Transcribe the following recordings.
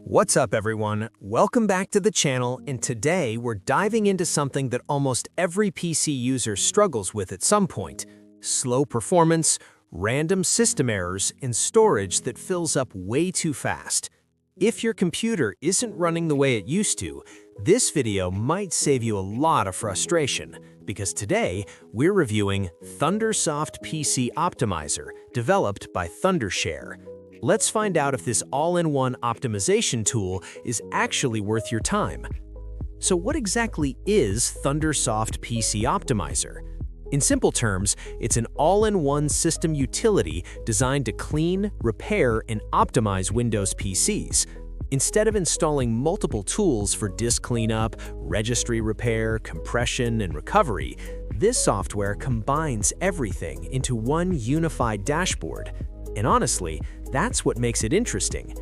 What's up, everyone? Welcome back to the channel, and today we're diving into something that almost every PC user struggles with at some point: slow performance, random system errors, and storage that fills up way too fast. If your computer isn't running the way it used to, this video might save you a lot of frustration, because today we're reviewing ThunderSoft PC Optimizer, developed by ThunderShare. Let's find out if this all-in-one optimization tool is actually worth your time. So what exactly is ThunderSoft PC Optimizer? In simple terms, it's an all-in-one system utility designed to clean, repair, and optimize Windows PCs. Instead of installing multiple tools for disk cleanup, registry repair, compression, and recovery, this software combines everything into one unified dashboard. And honestly, that's what makes it interesting.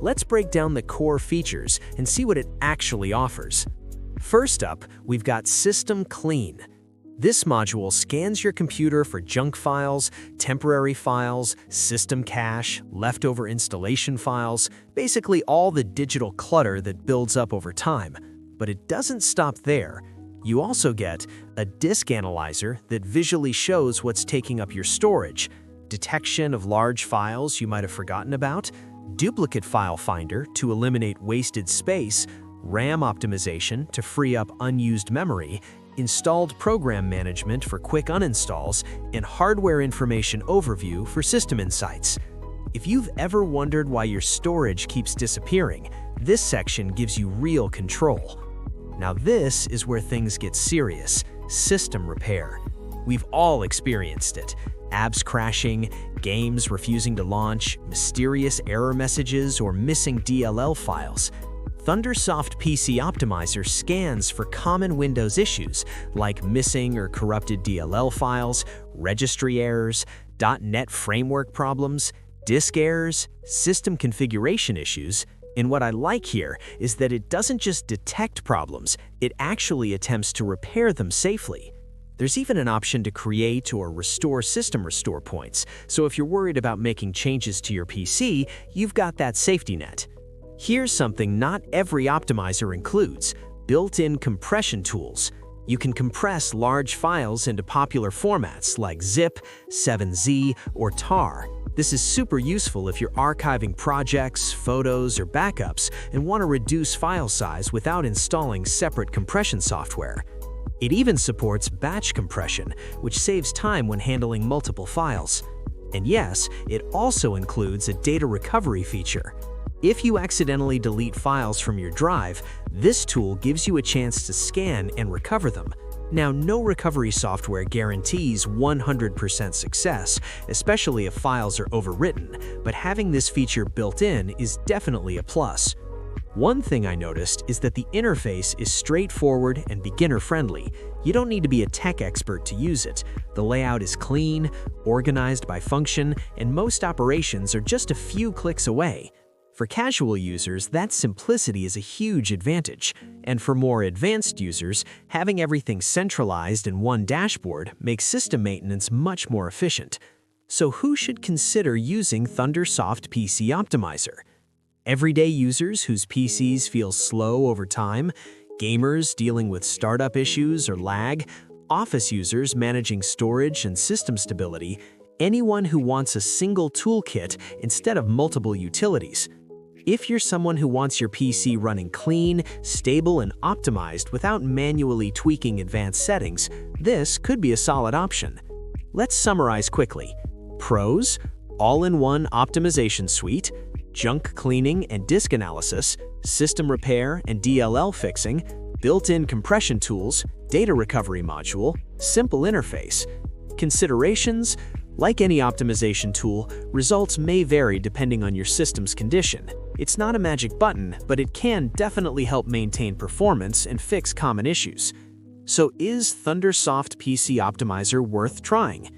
Let's break down the core features and see what it actually offers. First up, we've got System Clean. This module scans your computer for junk files, temporary files, system cache, leftover installation files, basically all the digital clutter that builds up over time. But it doesn't stop there. You also get a disk analyzer that visually shows what's taking up your storage, detection of large files you might have forgotten about, duplicate file finder to eliminate wasted space, RAM optimization to free up unused memory, installed program management for quick uninstalls, and hardware information overview for system insights. If you've ever wondered why your storage keeps disappearing, this section gives you real control. Now this is where things get serious: system repair. We've all experienced it. Apps crashing, games refusing to launch, mysterious error messages, or missing DLL files. ThunderSoft PC Optimizer scans for common Windows issues like missing or corrupted DLL files, registry errors, .NET framework problems, disk errors, system configuration issues. And what I like here is that it doesn't just detect problems, it actually attempts to repair them safely. There's even an option to create or restore system restore points, so if you're worried about making changes to your PC, you've got that safety net. Here's something not every optimizer includes: built-in compression tools. You can compress large files into popular formats like zip, 7z, or tar. This is super useful if you're archiving projects, photos, or backups and want to reduce file size without installing separate compression software. It even supports batch compression, which saves time when handling multiple files. And yes, it also includes a data recovery feature. If you accidentally delete files from your drive, this tool gives you a chance to scan and recover them. Now, no recovery software guarantees 100% success, especially if files are overwritten, but having this feature built in is definitely a plus. One thing I noticed is that the interface is straightforward and beginner-friendly. You don't need to be a tech expert to use it. The layout is clean, organized by function, and most operations are just a few clicks away. For casual users, that simplicity is a huge advantage. And for more advanced users, having everything centralized in one dashboard makes system maintenance much more efficient. So who should consider using ThunderSoft PC Optimizer? Everyday users whose PCs feel slow over time, gamers dealing with startup issues or lag, office users managing storage and system stability, anyone who wants a single toolkit instead of multiple utilities. If you're someone who wants your PC running clean, stable, and optimized without manually tweaking advanced settings, this could be a solid option. Let's summarize quickly. Pros: all-in-one optimization suite, junk cleaning and disk analysis, system repair and DLL fixing, built-in compression tools, data recovery module, simple interface. Considerations: like any optimization tool, results may vary depending on your system's condition. It's not a magic button, but it can definitely help maintain performance and fix common issues. So is ThunderSoft PC Optimizer worth trying?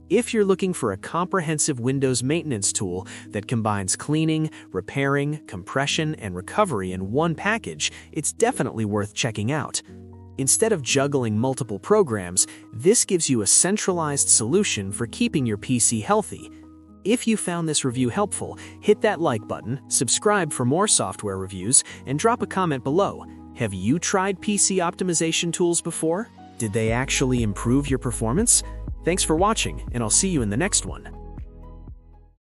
If you're looking for a comprehensive Windows maintenance tool that combines cleaning, repairing, compression, and recovery in one package, it's definitely worth checking out. Instead of juggling multiple programs, this gives you a centralized solution for keeping your PC healthy. If you found this review helpful, hit that like button, subscribe for more software reviews, and drop a comment below. Have you tried PC optimization tools before? Did they actually improve your performance? Thanks for watching, and I'll see you in the next one.